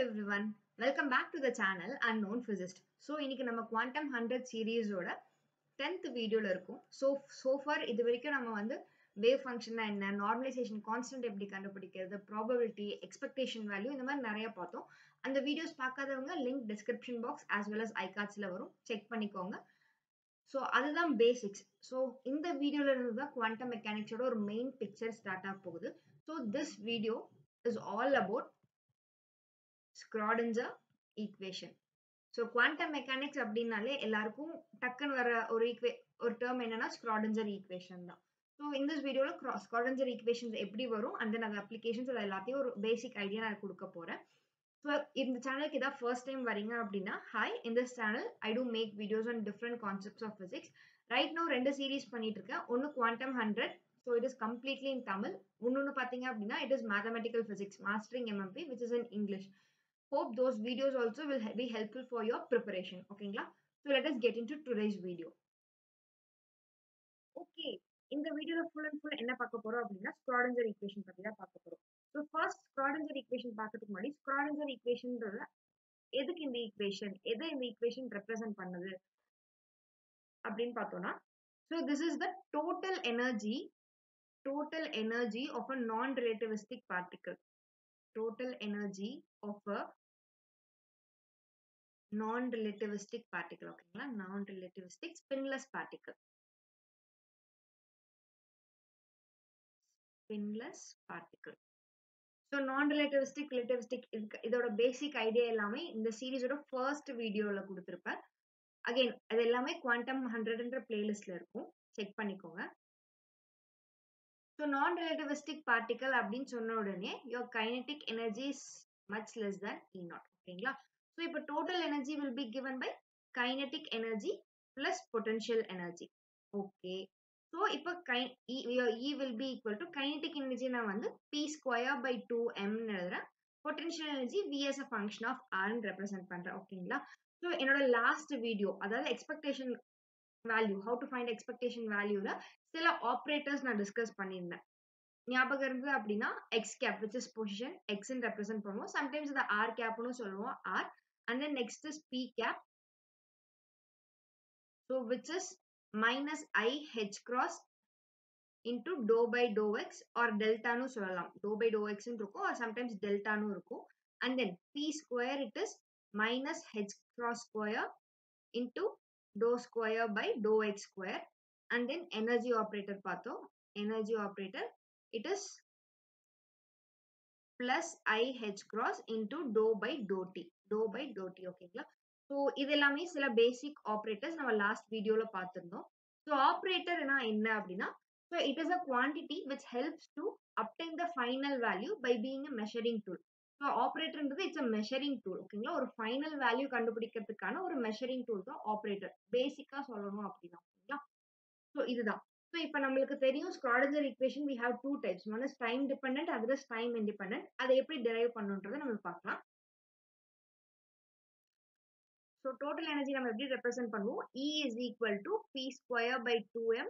everyone, welcome back to the channel Unknown Physicist. So இன்னைக்கு நம்ம Quantum 100 series ஓட 10th வீடியோல இருக்கும். So far இது வரைக்கும் நம்ம வந்து wave function என்ன, normalization constant எப்படி கண்டுபிடிக்கிறது, probability, expectation value இந்த மாதிரி நிறைய பார்த்தோம். அந்த வீடியோஸ் பார்க்காதவங்க link description box as well as iCardsல வரும், செக் பண்ணிக்கோங்க. So அதுதான் basics. So இந்த வீடியோல இருந்து தான் quantum mechanics ஓட ஒரு main picture start ஆக போகுது. So this video is all about Schrödinger equation. So quantum mechanics அப்படினாலே எல்லாருக்கும் டக்குன்னு வர ஒரு term என்னன்னா Schrödinger equation தான். So in this video Schrödinger equations எப்படி வரும் and then அந்த applications எல்லாத்தையும் ஒரு basic idea நான் கொடுக்க போறேன். So இந்த சேனலுக்கு இதான் first time வரீங்க அப்படின்னா hi, in this channel I do make videos on different concepts of physics. Right now ரெண்டு series பண்ணிட்டு இருக்கேன். ஒன்னு quantum 100, so it is completely in Tamil. இன்னொன்னு பாத்தீங்க அப்படின்னா it is mathematical physics mastering MMP, which is in English. Hope those videos also will be helpful for your preparation. Okay, so let us get into today's video. Okay, in the video full and full என்ன பார்க்க போறோம் அப்படின்னா Schrödinger equation பத்தி தான் பார்க்க போறோம். So first Schrödinger equation பார்க்கிறதுக்கு முன்னாடி Schrödinger equationன்றத எதுக்கு இந்த equation, எதை இந்த equation represent பண்ணுது அப்படின்னு பார்த்தோம்னா, so this is the total energy of a non-relativistic particle. Total energy of a non-relativistic particle. Okay, non-relativistic spinless particle. Spinless particle. So non-relativistic, relativistic இதோட basic idea எல்லாமே இந்த series ஓட first videoல கொடுத்திருப்பேன். Again அது எல்லாமே quantum 100 என்ற playlistல இருக்கும், check பண்ணிக்கோங்க. So non-relativistic particle அப்படின்னு சொன்ன உடனே your kinetic energy is much less than E0. ஓகேங்களா? So இப்போ total energy will be given by kinetic energy plus potential energy. Okay. So இப்போ E will be equal to kinetic energy நான் வந்து P square by 2m எழுதுறேன். Potential energy V as a function of R represent பண்றேன். ஓகேங்களா? So என்னோட last video, அதாவது expectation value, how to find expectation value ல சில operators நான் discuss பண்ணியிருந்தேன். ஞாபகம் இருந்தது அப்படின்னா x cap, which is position, x ன்னு represent பண்ணுவோம். Sometimes இந்த r cap னு சொல்லுவோம், r. And then next is p cap. So which is minus I h cross into dou by dou x or delta னு சொல்லலாம். Dou by dou x ன்னு இருக்கும் or sometimes delta னு இருக்கும். And then p square it is minus h cross square into dou square by dou x square. And then energy operator பார்த்தோம். Energy operator it is plus I h cross into dou by dou t. Dou by dou t. ஓகேங்களா? So இது எல்லாமே சில basic operators நம்ம last videoல பார்த்திருந்தோம். So operator என்ன அப்படின்னா, so it is a quantity which helps to obtain the final value by being a measuring tool. So operator ன்றது it's a measuring tool. ஓகேங்களா? ஒரு final value கண்டுபிடிக்கிறதுக்கான ஒரு measuring tool தான் operator. பேசிக்கா சொல்லணும் அப்படின்னா. ஓகேங்களா? So இதுதான். So இப்போ நம்மளுக்கு தெரியும் Schrödinger equation we have two types. One is time dependent, other is time independent. அதை எப்படி derive பண்ணணும்ன்றதை நம்ம பார்க்கலாம். So total energy நம்ம எப்படி represent பண்ணுவோம்? E is equal to P square by 2m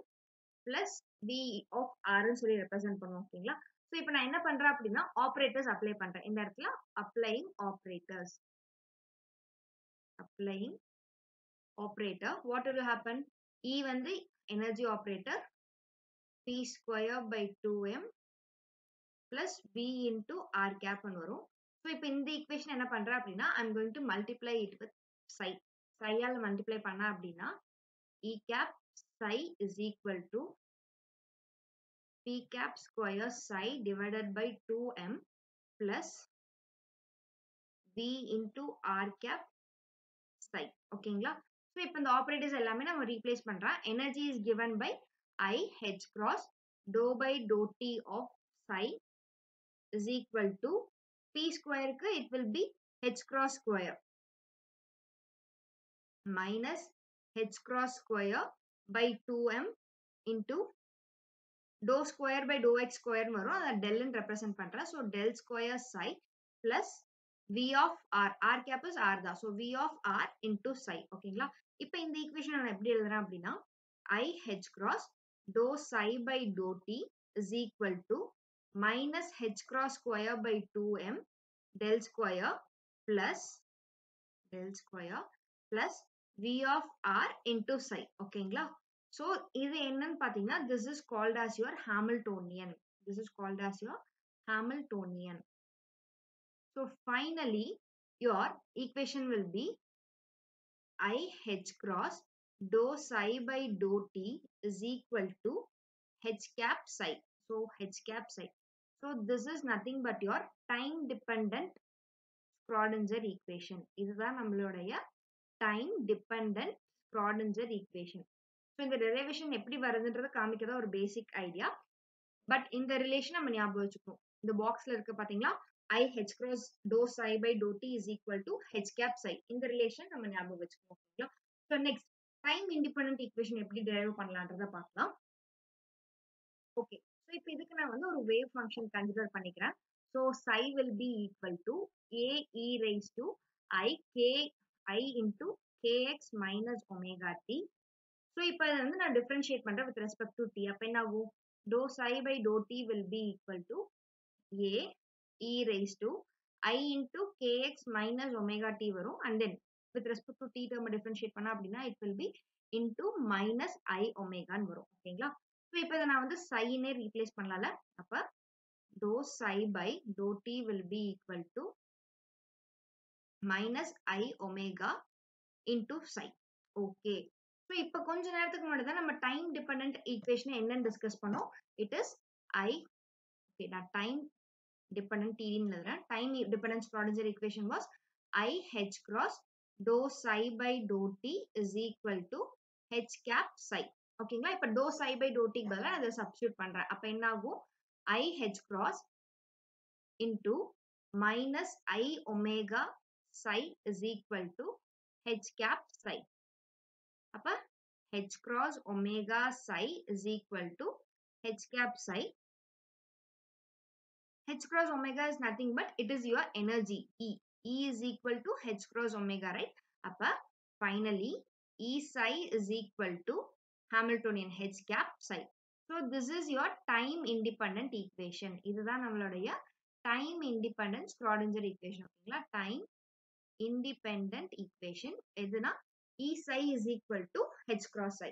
plus V of R ன்னு சொல்லி represent பண்ணுவோம். ஓகேங்களா? So இப்போ நான் என்ன பண்றேன் அப்படின்னா operators apply பண்றேன். இந்த இடத்துல applying operators. Applying operator. What will happen? E வந்து energy operator. P square by 2m plus V into R cap வரும். So இப்போ இந்த equation என்ன பண்றேன் அப்படின்னா I'm going to multiply it with psi. Psi ஆல multiply பண்ணா அப்படின்னா E cap psi is equal to P cap square psi divided by 2m plus V into R cap psi. ஓகேங்களா? So இப்போ இந்த operators எல்லாமே நம்ம replace பண்றேன். Energy is given by I h cross dou by dou t of psi is equal to P square க்கு it will be h cross square minus h cross square by 2m into dou square by dou x square வரும். அதை del ன்னு represent பண்றேன். So del square psi plus V of R. R cap is R தான். So V of R into psi. ஓகேங்களா? இப்போ இந்த equation நான் எப்படி எழுதுறேன் அப்படின்னா I h cross dou psi by dou t is equal to minus h cross square by 2m del square plus del square plus V of R into psi. ஓகேங்களா? So இது என்னன்னு பாத்தீங்கன்னா, this is called as your Hamiltonian. This is called as your Hamiltonian. So finally, your equation will be I h cross dou psi by dou t is equal to h cap psi. So h cap psi. So this is nothing but your time dependent Schrodinger equation. இதுதான் நம்மளுடைய time dependent Schrodinger equation. So இந்த derivation எப்படி வருதுன்றத காமிக்கதான் ஒரு basic idea. But இந்த relation நம்ம ஞாபகம் வச்சுக்கணும். இந்த boxல இருக்கு பாத்தீங்களா? I h cross dou psi by dou t is equal to h cap psi. இந்த relation நம்ம ஞாபகம் வச்சுக்கணும். ஓகேங்களா? So next, time independent equation எப்படி derive பண்ணலான்றத பார்க்கலாம். Okay. So இப்போ இதுக்கு நான் வந்து ஒரு wave function consider பண்ணிக்கிறேன். So psi will be equal to a e raised to I k I into kx minus omega t. So இப்போ இதை வந்து நான் differentiate பண்றேன் with respect to t. அப்ப என்ன ஆகும்? Dou psi by dou t will be equal to a e raised to I into kx minus omega t வரும். And then with respect to t term differentiate பண்ணா அப்படின்னா it will be into minus I omega வரும். ஓகேங்களா? So இப்போ இதை நான் வந்து psi னே replace பண்ணலாம்ல. அப்ப dou psi by dou t will be equal to minus I omega into psi. Okay. So இப்போ கொஞ்ச நேரத்துக்கு முன்னாடி தான் நம்ம டைம் டிபெண்டன்ட் ஈக்குவேஷன் என்னன்னு டிஸ்கஸ் பண்ணோம். இட் இஸ் I okay நான் டைம் டிபெண்டன்ட் TD எழுதுறேன். Time dependent Schrodinger equation was I h cross dou psi by dou t is equal to h cap psi. ஓகேங்களா? இப்போ dou psi by dou t க்கு பதிலா அதை substitute பண்றேன். அப்ப என்ன ஆகும்? I h cross into minus I omega psi is equal to h cap psi. அப்ப h cross omega psi is equal to h cap psi. H cross omega is nothing but it is your energy E. E is equal to h cross omega, right? அப்ப finally E psi is equal to Hamiltonian h cap psi. So this is your time independent equation. இதுதான் நம்மளுடைய time independent Schrodinger equation. ஓகேங்களா? time independent equation எதுனா E psi is equal to h cross psi.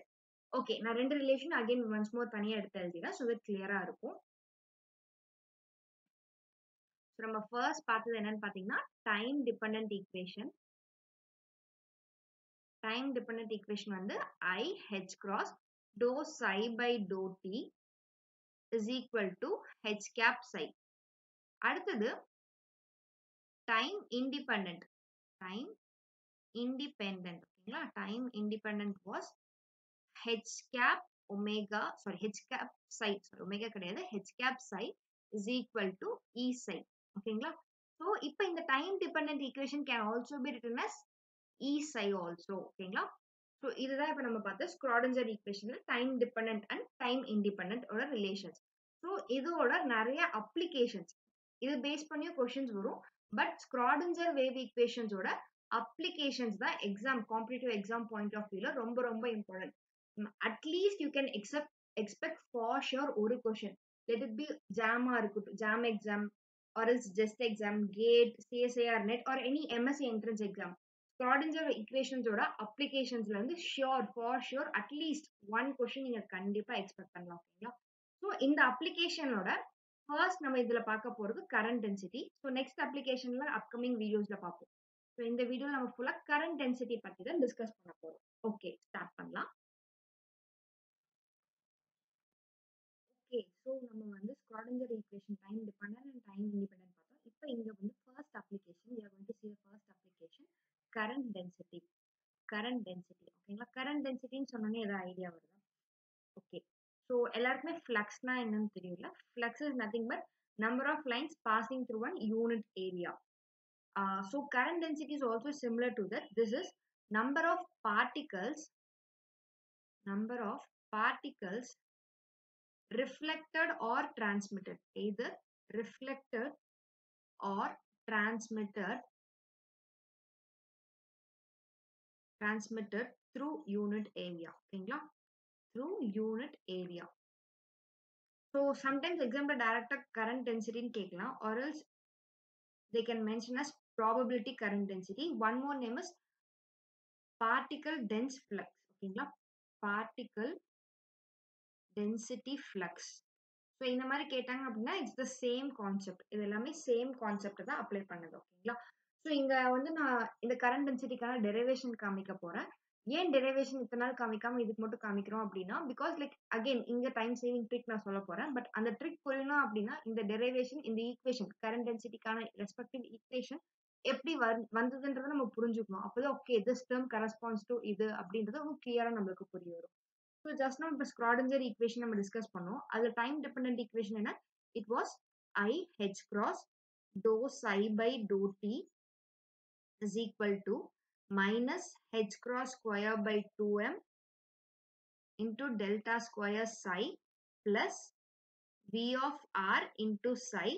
Okay, நான் ரெண்டு relation again once more தனியா எடுத்து எழுதிறேன் so that clear இருக்கும். So நம்ம first பார்த்தது என்னன்னு பாத்தீங்கன்னா time dependent equation. Time dependent equation வந்து I h cross dou psi by dou t is equal to h cap psi. அடுத்தது time independent. Time independent. ஓகேங்களா? Time independent was h cap omega sorry h cap psi sorry omega கிடையாது h cap psi is equal to E psi. ஓகேங்களா? So இப்போ இந்த time dependent equation can also be written as E psi also. ஓகேங்களா? So இதுதான் இப்போ நம்ம பார்த்த Schrodinger equation time dependent and time independent ஓட relations. So இதோட நிறைய applications இது பேஸ் பண்ணியும் questions வரும். But Schrodinger wave equations ஓட applications தான் exam competitive exam point of view ரொம்ப ரொம்ப important. At least you can expect for sure ஒரு question. Let it be JAM இருக்கட்டும், JAM exam or else just exam, GATE, CSIR net or any MSc entrance exam. Schrodinger equations ஓட applications ல வந்து for sure at least one question நீங்க கண்டிப்பா expect பண்ணலாம். ஓகேங்களா? So இந்த application ஓட first நம்ம இதுல பார்க்க போறது current density. So next applicationல upcoming videosல பார்ப்போம். So இந்த வீடியோல நம்ம ஃபுல்லா current density பத்தி தான் டிஸ்கஸ் பண்ண போறோம். ஓகே, ஸ்டார்ட் பண்ணலாம். ஓகே, ஸோ நம்ம வந்து Schrodinger equation time dependent and time independent பார்த்தோம். இப்போ இங்க வந்து first application we are going to see the first application current density. Current density ஓகேங்களா? current densityன்னு சொன்னோன்னே ஏதாவது ஐடியா வருதா? ஓகே, ஸோ எல்லாருக்குமே ஃப்ளக்ஸ்னா என்னன்னு தெரியல. Flux is nothing but number of lines passing through one unit area. So current density is also similar to that. This is number of particles reflected or transmitted, either reflected or transmitted through unit area. ஓகேங்களா? through unit area. So sometimes example direct current density கேட்கலாம் or else they can mention as probability current density. One more name is particle dense flux. ஓகேங்களா, particle density flux. So இந்த மாதிரி கேட்டாங்க அப்படின்னா it's the same concept. இது எல்லாமே same concept தான் apply பண்ணுது. ஓகேங்களா, ஸோ இங்க வந்து நான் இந்த கரண்ட் டென்சிட்டிக்கான டெரிவேஷன் காமிக்க போறேன். ஏன் டெரிவேஷன் இத்தனை நாள் காமிக்காம இதுக்கு மட்டும் காமிக்கிறோம் அப்படின்னா, பிகாஸ் லைக் அகைன் இங்க டைம் சேவிங் ட்ரிக் நான் சொல்ல போறேன். பட் அந்த ட்ரிக் புரியணும் அப்படின்னா இந்த டெரிவேஷன், இந்த ஈக்குவேஷன், கரண்ட் டென்சிட்டிக்கான ரெஸ்பெக்டிவ் ஈக்குவேஷன் எப்படி வந்ததுன்றதை நம்ம புரிஞ்சுக்கணும். அப்போதான் okay this term corresponds to இது அப்படின்றது ரொம்ப கிளியரா நம்மளுக்கு புரிய வரும். So just now இப்போ Schrodinger equation நம்ம டிஸ்கஸ் பண்ணோம். அதுல டைம் டிபெண்டன்ட் ஈக்குவேஷன் என்ன? It was I h cross dou psi by dou t is equal to minus h cross square by 2m into delta square psi plus v of r into psi.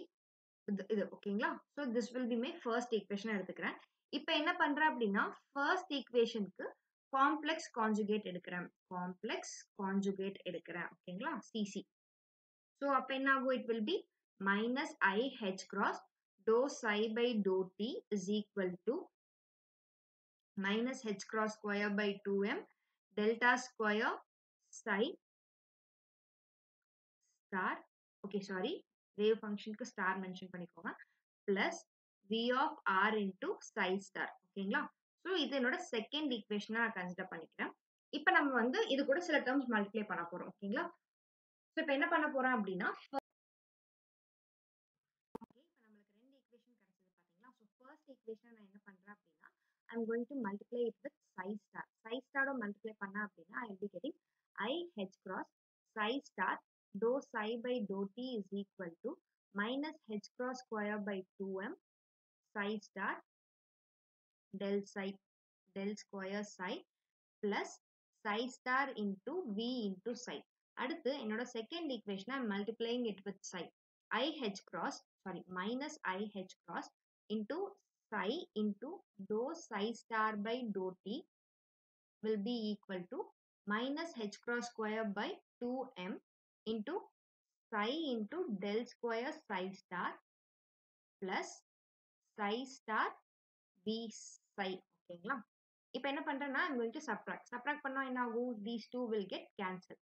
இது ஓகேங்களா? So this will be my first equation எடுத்துக்கிறேன். இப்போ என்ன பண்றேன் அப்படின்னா first equationக்கு complex conjugate எடுக்கிறேன். Complex conjugate எடுக்கிறேன். ஓகேங்களா, சிசி. ஸோ அப்போ என்ன ஆகும்? It will be minus i h cross doe psi by doe t is equal to minus h cross square by 2m delta square psi star, okay sorry wave ஃபங்க்ஷனுக்கு star mention பண்ணிக்கோங்க, plus V of r into psi star. ஓகேங்களா, so இது என்னோட second ஈக்குவேஷனா நான் consider பண்ணிக்கிறேன். இப்போ நம்ம வந்து இது கூட சில டேர்ம்ஸ் மல்டிப்ளை பண்ண போறோம். ஓகேங்களா, ஸோ இப்போ என்ன பண்ண போறோம் அப்படின்னா first equation நான் என்ன பண்றேன் அப்படின்னா I'm going to multiply it with psi star. Psi star multiply பண்ண அப்படின்னா I will be getting I h cross psi star dou psi by dou t is equal to minus h cross square by 2m psi star del square psi plus psi star into v into psi. அடுத்து என்னோட second equation I'm multiplying it with psi. minus I h cross into psi into dou psi star by dou t will be equal to minus h cross square by 2m into psi into del square psi star plus psi star v psi. ஓகேங்களா, இப்போ என்ன பண்றேன்னா I'm going to subtract பண்ணா என்ன ஆகும்? These two will get cancelled.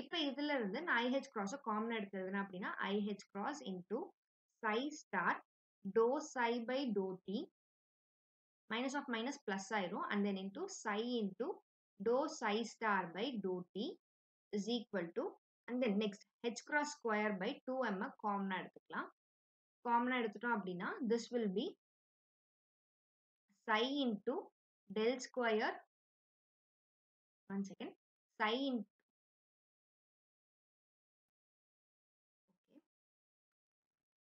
இப்போ இதுல இருந்து நான் IH cross காமன் எடுத்ததுன்னா அப்படின்னா IH cross into psi star dou psi by dou t minus of minus plus ஆயிரும் and then into psi into dou psi star by dou t is equal to and then next h cross square by 2m காமனா எடுத்துக்கலாம். காமனா எடுத்துட்டோம் அப்படின்னா this will be psi into del square psi into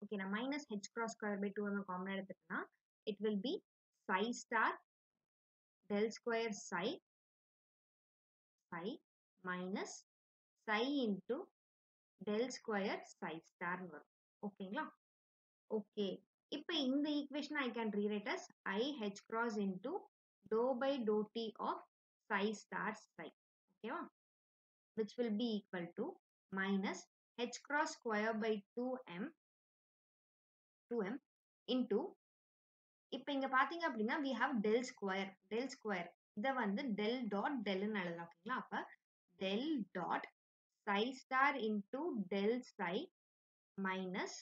okay நான் minus h cross square by 2m காமனா எடுத்துட்டேன்னா it will be psi star del square psi minus psi into del square psi star வரும். ஓகேங்களா, okay இப்போ இந்த equation I can rewrite as I h cross into dou by dou t of psi star psi. ஓகேவா, which will be equal to minus h cross square by 2m into இப்போ இங்க பாத்தீங்க அப்படின்னா we have del square இதை வந்து del dot del ன்னு எழுதலாம். ஓகேங்களா, அப்ப del dot psi star into del psi minus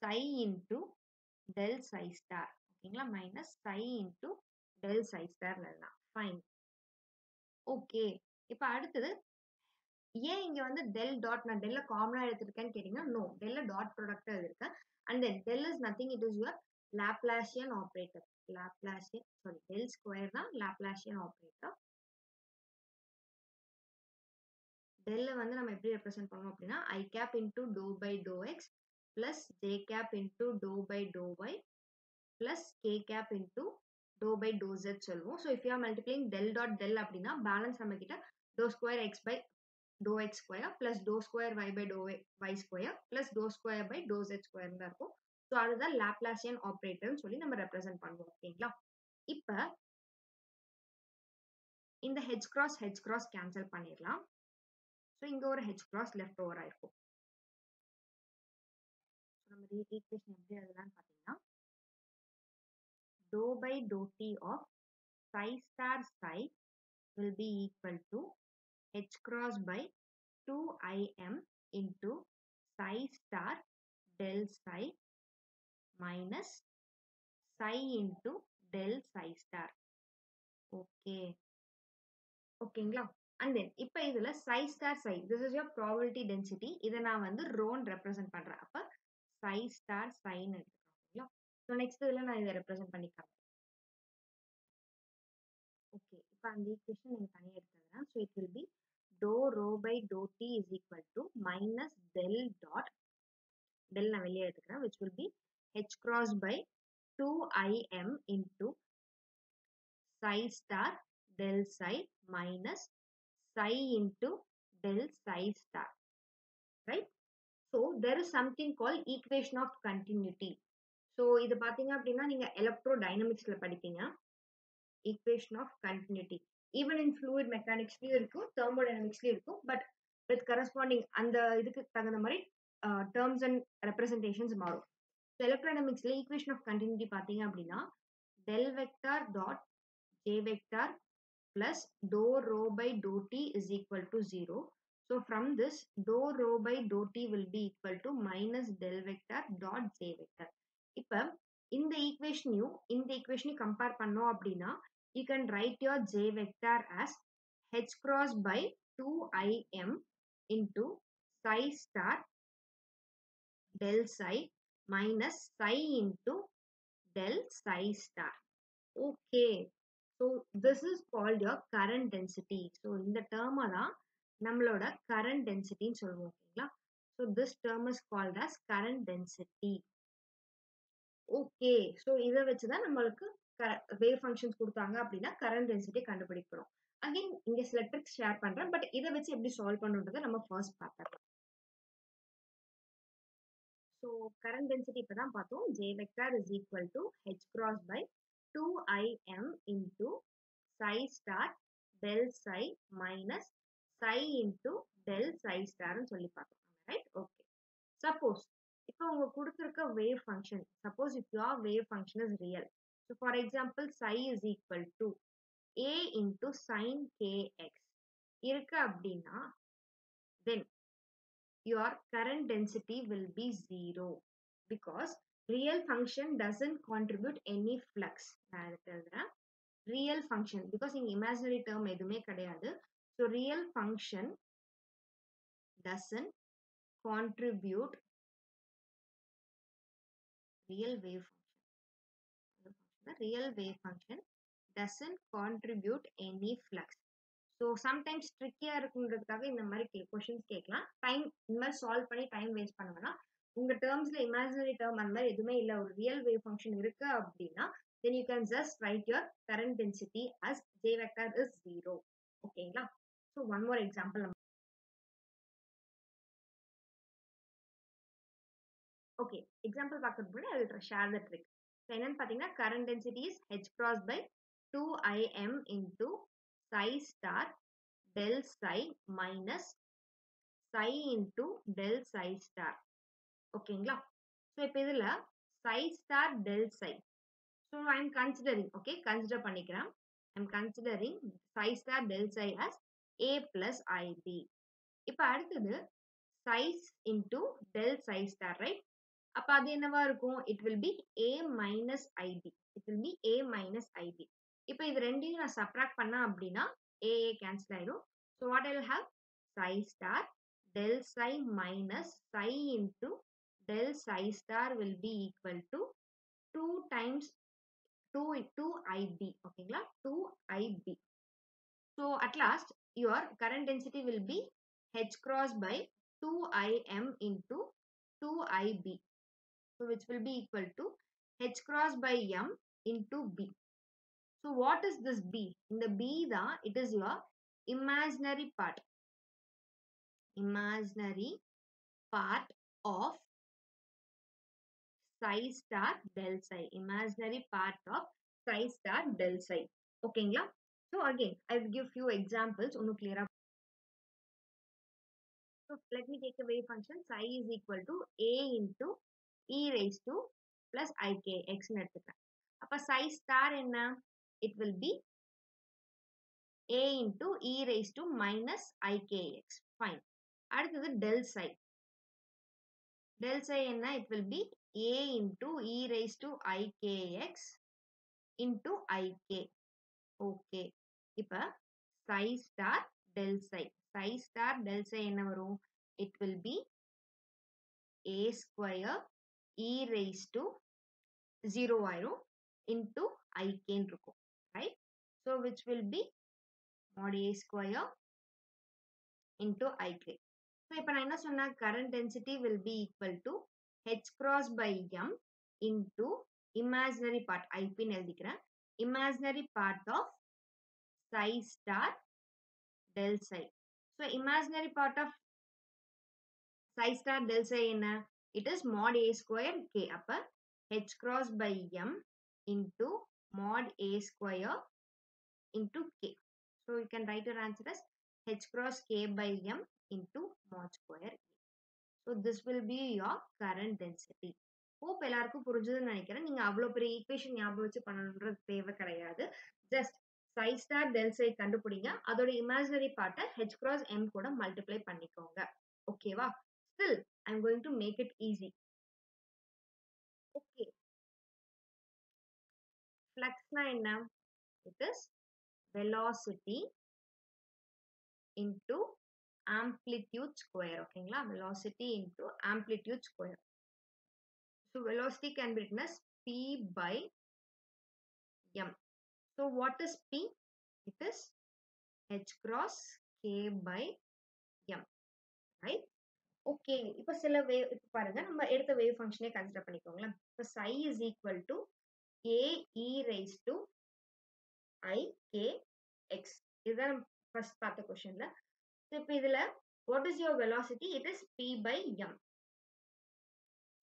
psi into del psi star. ஓகேங்களா, minus psi into del psi star எழுதலாம். Fine, okay. இப்போ அடுத்தது ஏன் இங்க வந்து del dot நான் del காமனா எடுத்திருக்கேன்னு கேட்டீங்கன்னா நோ, del dot ப்ராடக்ட் எழுதிருக்கேன். and then del is nothing, it is your Laplacian operator. del square தான் Laplacian operator. del வந்து நம்ம எப்படி ரெப்ரசென்ட் பண்ணுவோம் அப்படின்னா I cap into dou by dou x plus j cap into dou by dou y plus k cap into dou by dou z சொல்லுவோம். so if you are multiplying del dot del அப்படின்னா balance நம்ம கிட்ட dou square x by dou x square plus dou square y by dou y square plus dou square by dou z square தான் இருக்கும். So அதுதான் Laplacian ஆப்ரேட்டர்னு சொல்லி நம்ம represent பண்ணுவோம். ஓகேங்களா, இப்போ இந்த h cross கேன்சல் பண்ணிடலாம். ஸோ இங்க ஒரு h cross லெஃப்ட் ஓவர் ஆயிருக்கும். நம்ம ஈக்குவேஷன் எப்படி எழுதலாம்னு பார்த்தீங்கன்னா dou by dou t of psi star psi will be equal to h cross by 2im into psi star del psi minus psi into del psi star. Okay. ஓகேங்களா? And then இப்ப இதுல psi star psi, this is your probability density. இதை நான் வந்து rho represent பண்றேன். அப்ப psi star psi ன்னு எடுத்துக்கலாம். So next இதுல நான் இதை represent பண்ணிக்கிறேன். Okay. இப்ப அந்த equation நீங்க தனியா எடுத்துக்கிறேன். So it will be dou rho by dou t is equal to minus del dot, del நான் வெளியே எடுத்துக்கிறேன், which will be h cross by 2im into psi star del psi minus psi into del psi star, right? So there is something called equation of continuity. So இது பாத்தீங்க அப்படின்னா நீங்க electrodynamicsல படிப்பீங்க, equation of continuity. Even in fluid mechanics இருக்கும், thermodynamics இருக்கும், but with corresponding அந்த இதுக்கு தகுந்த மாதிரி terms and representations மாறும். So electrodynamicsல equation of continuity பாத்தீங்க அப்படின்னா del vector dot j vector plus dou rho by dou t is equal to 0. So from this, dou rho by dou t will be equal to minus del vector dot j vector. இப்ப இந்த ஈக்குவேஷனையும் இந்த ஈக்குவேஷனையும் compare பண்ணோம் அப்படின்னா you can write your j vector as h cross by 2im into psi star del psi minus psi into del psi star. Okay. So this is called your current density. So இந்த term தான் நம்மளோட current density ன்னு சொல்லுவோம். ஓகேங்களா? So this term is called as current density. Okay. So இதை வச்சுதான் நம்மளுக்கு wave functions கொடுத்தாங்க அப்படின்னா current density கண்டுபிடிக்கிறோம். Again இங்க சில tricks ஷேர் பண்றேன், பட் இதை வச்சு எப்படி சால்வ் பண்ணுன்றதை நம்ம ஃபர்ஸ்ட் பார்த்துக்கலாம். So current density இப்பதான் பார்த்தோம். J vector is equal to h cross by 2im into psi star del psi minus psi into del psi star ன்னு சொல்லி பார்த்தோம். Right? Okay. Suppose இப்போ உங்க கொடுத்திருக்க wave function, suppose if your wave function is real. So for example, psi is equal to a into sin kx இருக்கு அப்படின்னா then your current density will be 0 because real function doesn't contribute any flux. நான் எழுதுறேன் real function because இங்க imaginary term எதுவுமே கிடையாது. So real function doesn't contribute, real wave function doesn't contribute any flux. So sometimes trickier இருக்குன்றதுக்காக இந்த மாதிரி questions கேட்கலாம். Time இந்த மாதிரி சால்வ் பண்ணி டைம் வேஸ்ட் பண்ணுவேன்னா உங்க டேர்ம்ஸ்ல இமேஜினரி டேர்ம் அந்த மாதிரி எதுவுமே இல்லை, ஒரு ரியல் வேவ் ஃபங்க்ஷன் இருக்கு அப்படின்னா then you can just write your current density as j vector is 0. ஓகேங்களா? So one more example. Okay, example பார்க்கறதுக்கு முன்னாடி I will share the trick. So என்னன்னு பார்த்தீங்கன்னா current density is h cross by 2im into psi star del psi minus psi into del psi star. ஓகேங்களா? So இப்போ இதுல psi star del psi. So I am considering, okay, consider பண்ணிக்கிறேன். I am considering psi star del psi as a plus ib. இப்போ அடுத்தது psi into del psi star, right? அப்ப அது என்னவா இருக்கும்? It will be a minus ib. It will be a minus ib. இப்போ இது ரெண்டையும் நான் சப்ராக்ட் பண்ணா அப்படின்னா a கேன்சல் ஆயிடும். So what I will have? Psi star del psi minus psi into del psi star will be equal to 2 times 2 ib. ஓகேங்களா? 2 ib. So at last your current density will be h cross by 2im into 2 ib. So which will be equal to h cross by m into b. So what is this b? In the b da, it is your imaginary part. Imaginary part of psi star del psi. Imaginary part of psi star del psi. ஓகேங்களா? So again, I will give few examples. ஒன்னும் clear. So let me take a wave function. Psi is equal to a into e raised to plus ikx ன்னு எடுத்துக்கிறேன். அப்ப psi star என்ன? It will be a into e raised to minus ikx. Fine. அடுத்தது del psi. Del psi என்ன? It will be a into e raised to ikx into ik. Okay. இப்ப psi star del psi. Psi star del psi என்ன வரும்? It will be a square e raised to 0 ஆயிரும் into ik ன்னு இருக்கும். Right? So which will be mod a square into ik. So இப்ப நான் என்ன சொன்னா current density will be equal to h cross by m into imaginary part ip ன்னு எழுதிக்கிறேன். Imaginary part of psi star del psi. So imaginary part of psi star del psi என்ன? It is mod a square k. அப்ப h cross by m into mod a square into k. So you can write your answer as h cross k by m into mod square a. So this will be your current density. Hope எல்லாருக்கும் புரிஞ்சதுன்னு நினைக்கிறேன். நீங்க அவ்வளவு பெரிய equation ஞாபகம் வச்சு பண்ணணும்ன்றது தேவை கிடையாது. Just psi star del psi கண்டுபிடிங்க. அதோட இமேஜினரி பார்ட்டை h cross m கூட மல்டிப்ளை பண்ணிக்கோங்க. ஓகேவா? Still, I'm going to make it easy. Okay. Flux na enna? It is velocity into amplitude square. Okay, velocity into amplitude square. So velocity can be written as p by m. So what is p? It is h cross k by m. Right? Okay. இப்போ சில wave இப்போ பாருங்க நம்ம எடுத்த wave function consider பண்ணிக்கோங்களேன். இப்போ psi is equal to a e raised to I k x. இதுதான் first பார்த்த கொஸ்டின்ல. இப்போ இதுல what is your velocity? It is p by m.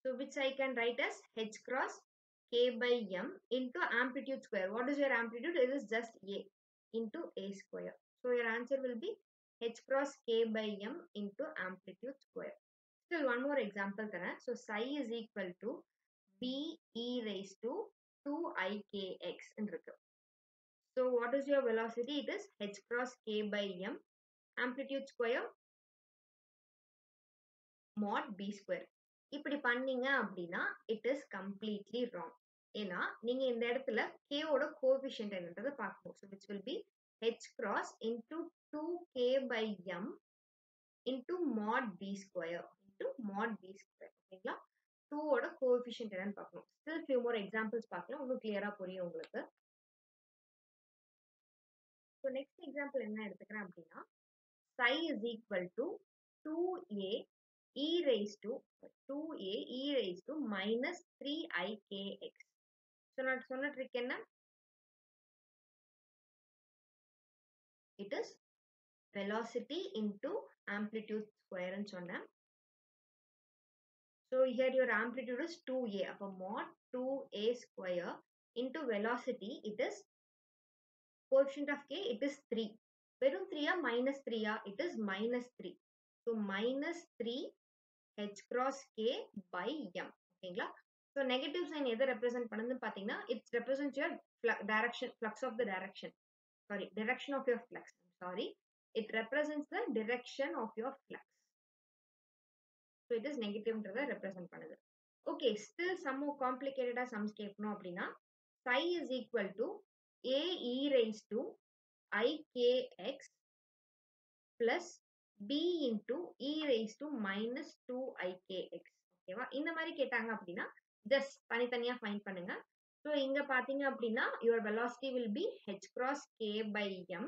So which I can write as h cross k by m into amplitude square. What is your amplitude? It is just a into a square. So your answer will be h cross k by m into amplitude square. Still one more example தரேன். So psi is equal to b e raised to 2ikx இருக்கு. So what is your velocity? It is h cross k by m amplitude square mod b square. இப்படி பண்ணீங்க அப்படின்னா it is completely wrong. ஏன்னா நீங்க இந்த இடத்துல k ஓட coefficient என்னன்றதை பார்க்கணும். So which will be h cross into 2k by m into mod b square into mod b square. ஓகேங்களா? 2 ஓட கோஎஃபிஷியன்ட் என்னன்னு பார்க்கணும். Still few more examples பார்க்கலாம். இன்னும் கிளியரா புரியும் உங்களுக்கு. So next example என்ன எடுத்துக்கிறேன் அப்படின்னா psi is equal to 2a e raised to 2a e raised to minus 3ikx. So நான் சொன்ன ட்ரிக் என்ன? It is velocity into amplitude square ன்னு சொன்னேன். So here your amplitude is 2a. அப்ப mod 2a square into velocity, it is coefficient of k, it is 3. வெறும் 3 minus 3 it is minus 3. So minus 3 h cross k by m. ஓகேங்களா? So negative sign எதை represent பண்ணுதுன்னு பார்த்தீங்கன்னா it represents your direction, flux of the direction. Sorry, direction of your flux. Sorry, it represents the direction of your flux. So it is negative ன்றதை represent பண்ணுது. Okay, still some more complicated sums கேட்கணும் அப்படின்னா psi is equal to a e raised to ikx plus b into e raised to minus 2ikx. ஓகேவா? இந்த மாதிரி கேட்டாங்க அப்படின்னா just தனித்தனியா find பண்ணுங்க. So இங்க பாத்தீங்க அப்படின்னா your velocity will be h cross k by m.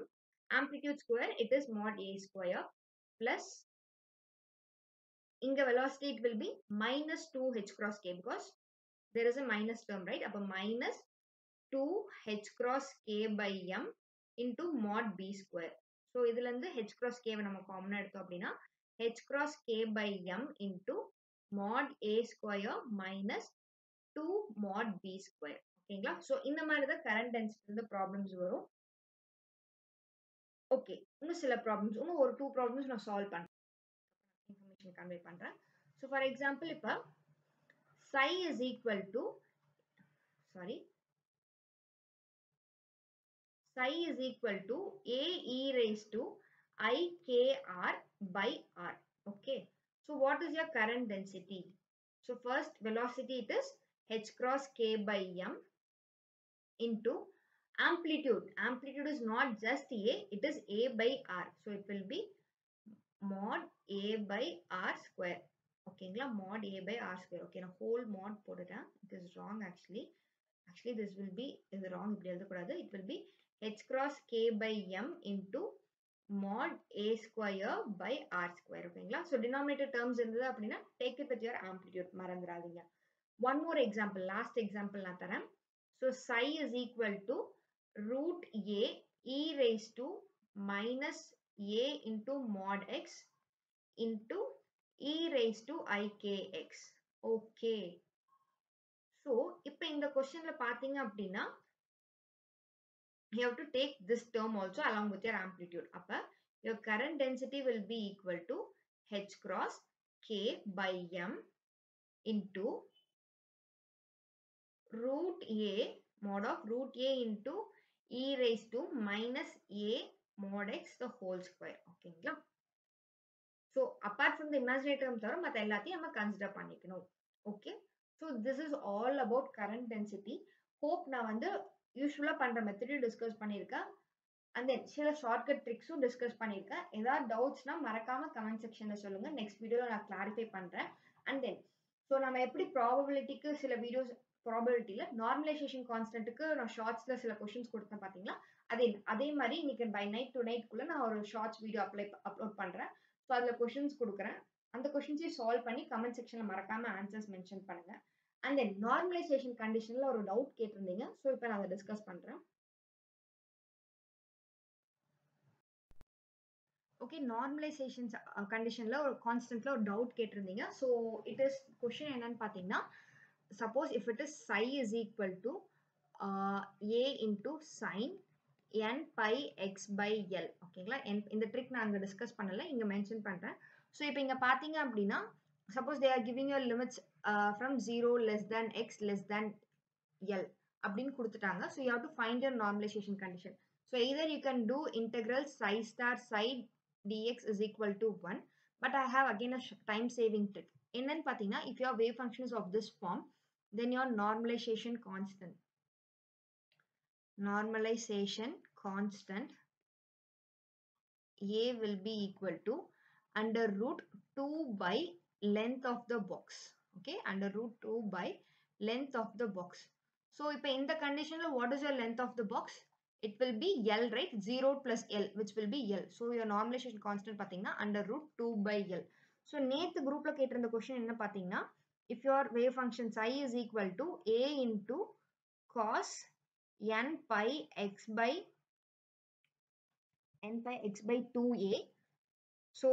Amplitude square it is mod a square plus இங்க velocity it will be minus 2 h cross k because there is a minus term, right? அப்ப minus 2 h cross k by m into mod b square. So இதுல இருந்து h cross k நம்ம காமனா எடுத்தோம் அப்படின்னா h cross k by m into mod a square minus 2 mod b square. ஓகேங்களா? So இந்த மாதிரி தான் current density இந்த ப்ராப்ளம்ஸ் வரும். ஓகே, இன்னும் சில ப்ராப்ளம்ஸ், இன்னும் ஒரு 2 ப்ராப்ளம்ஸ் நான் சால்வ் பண்றேன். இன்ஃபர்மேஷன் கன்வே பண்றேன். So for example இப்ப psi is equal to, psi is equal to a e raised to I k r by r. Okay. So what is your current density? So first velocity, it is h cross k by m into amplitude. Amplitude is not just a, it is a by r. So it will be mod a by r square. Okay, mod a by r square. Okay, now whole mod போட்டுட்டேன். It is wrong actually. Actually this will be wrong. It will be h cross k by m into mod a square by r square. Okay, so denominator terms இருந்தது அப்படின்னா take it with your amplitude. மறந்துடாதீங்க. One more example, last example நான் தரேன். So psi is equal to root a e raised to minus a into mod x into e raised to ikx. Okay. So இப்போ இந்த questionல பாத்தீங்க அப்படின்னா you have to take this term also along with your amplitude. அப்ப your current density will be equal to h cross k by m into root a mod of root a into e raised to minus a mod x the whole square. Okay. So apart from the imaginary term தவிர மத்த எல்லாத்தையும் நம்ம consider பண்ணிக்கணும். Okay. So this is all about current density. Hope நான் வந்து யூசுவலா பண்ற மெத்தடையும் discuss பண்ணியிருக்கேன். And then சில ஷார்ட்கட் ட்ரிக்ஸும் டிஸ்கஸ் பண்ணியிருக்கேன். ஏதாவது டவுட்ஸ்னா மறக்காம கமெண்ட் செக்ஷன்ல சொல்லுங்க. நெக்ஸ்ட் வீடியோல நான் கிளாரிஃபை பண்றேன். அண்ட் தென் ஸோ நம்ம எப்படி ப்ராபபிலிட்டிக்கு சில வீடியோஸ் ப்ராபபிலிட்டியில நார்மலைசேஷன் கான்ஸ்டன்ட்டுக்கு நான் ஷார்ட்ஸ்ல சில கொஸ்டின்ஸ் கொடுத்தேன் பாத்தீங்களா, அதே மாதிரி இன்னைக்கு பை நைட் டு நைட்குள்ள நான் ஒரு ஷார்ட்ஸ் வீடியோ அப்லோட் பண்றேன். ஸோ அதுல கொஸ்டின்ஸ் கொடுக்குறேன். அந்த கொஸ்டின்ஸையும் சால்வ் பண்ணி கமெண்ட் செக்ஷன்ல மறக்காம ஆன்சர்ஸ் மென்ஷன் பண்ணுங்க. அண்ட் தென் நார்மலைசேஷன் கண்டிஷன்ல ஒரு டவுட் கேட்டிருந்தீங்க. ஸோ இப்போ நான் அதை டிஸ்கஸ் பண்றேன். ஓகே, நார்மலைசேஷன் கண்டிஷன்ல ஒரு கான்ஸ்டன்ட்ல ஒரு டவுட் கேட்டிருந்தீங்க. ஸோ இட் இஸ் கொஸ்டின் என்னன்னு பார்த்தீங்கன்னா, suppose if it is psi is equal to a into sin n pi x by l. ஓகேங்களா, இந்த ட்ரிக் நான் அங்கே டிஸ்கஸ் பண்ணல, இங்கே மென்ஷன் பண்ணுறேன். ஸோ இப்போ இங்கே பார்த்தீங்க அப்படின்னா, suppose they are giving your limits from 0 less than x less than l அப்படின்னு கொடுத்துட்டாங்க. So you have to find your normalisation condition. So either you can do integral psi star psi dx is equal to 1, but I have again a time saving trick. என்னன்னு பார்த்தீங்கன்னா, if your wave function is of this form, then your normalization constant a will be equal to under root 2 by length of the box. Okay, under root 2 by length of the box. So இப்போ இந்த கண்டிஷன்ல what is your length of the box? It will be L, right? 0 plus L, which will be L. So your normalization constant பார்த்தீங்கன்னா under root 2 by L. So நேத்து குரூப்ல கேட்டிருந்த question என்ன பார்த்தீங்கன்னா, if your wave function psi is equal to a into cos n pi x by 2a. So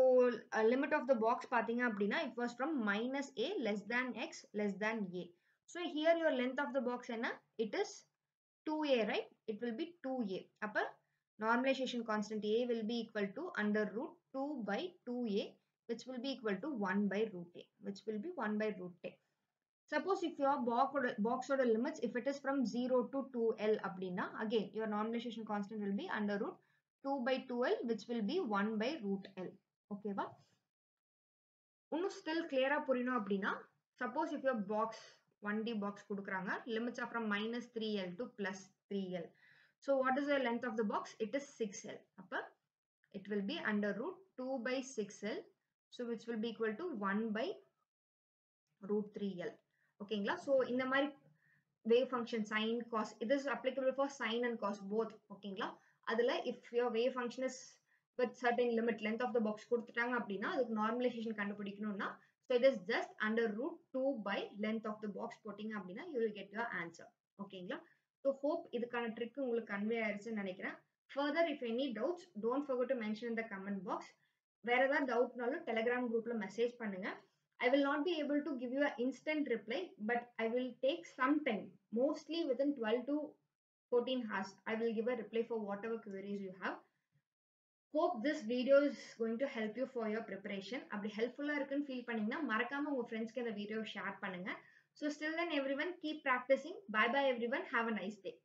limit of the box பார்த்தீங்க அப்படின்னா it was from minus a less than x less than a. So here your length of the box என்ன? It is 2a, right? It will be 2a. அப்ப normalization constant a will be equal to under root 2 by 2a, which will be equal to 1 by root a, Suppose if your box order limits, if it is from 0 to 2l அப்படின்னா, again your normalization constant will be under root 2 by 2l, which will be 1 by root l. Okay வா? இன்னும் still clear புரியணும் அப்படின்னா, suppose if your box 1D box கொடுக்குறாங்க, limits are from minus 3l to plus 3l. So what is the length of the box? It is 6l. அப்ப it will be under root 2 by 6l, so which will be equal to 1 by root 3l. ஓகேங்களா? So இந்த மாதிரி wave function sin cos, it is applicable for sin and cos both. ஓகேங்களா? அதுல if your wave function is with certain limit length of the box கொடுத்துட்டாங்க அப்படின்னா, அதுக்கு normalization கண்டுபிடிக்கணும்னா, so it is just under root 2 by length of the box போட்டிங்க அப்படின்னா you will get your answer. ஓகேங்களா? So hope இதுக்கான trick உங்களுக்கு convey ஆயிருச்சுன்னு நினைக்கிறேன். Further if any doubts, don't forget to mention in the comment box. வேற ஏதாவது டவுட்னாலும் Telegram குரூப்ல message பண்ணுங்க. I will not be able to give you an instant reply, but I will take some time, mostly within 12 to 14 hours. I will give a reply for whatever queries you have. Hope this video is going to help you for your preparation. அப்படி ஹெல்ப்ஃபுல்லா இருக்குன்னு feel பண்ணீங்கன்னா மறக்காம உங்க ஃப்ரெண்ட்ஸ்க்கு இந்த video share பண்ணுங்க. So, still then, everyone keep practicing. Bye bye, everyone. Have a nice day.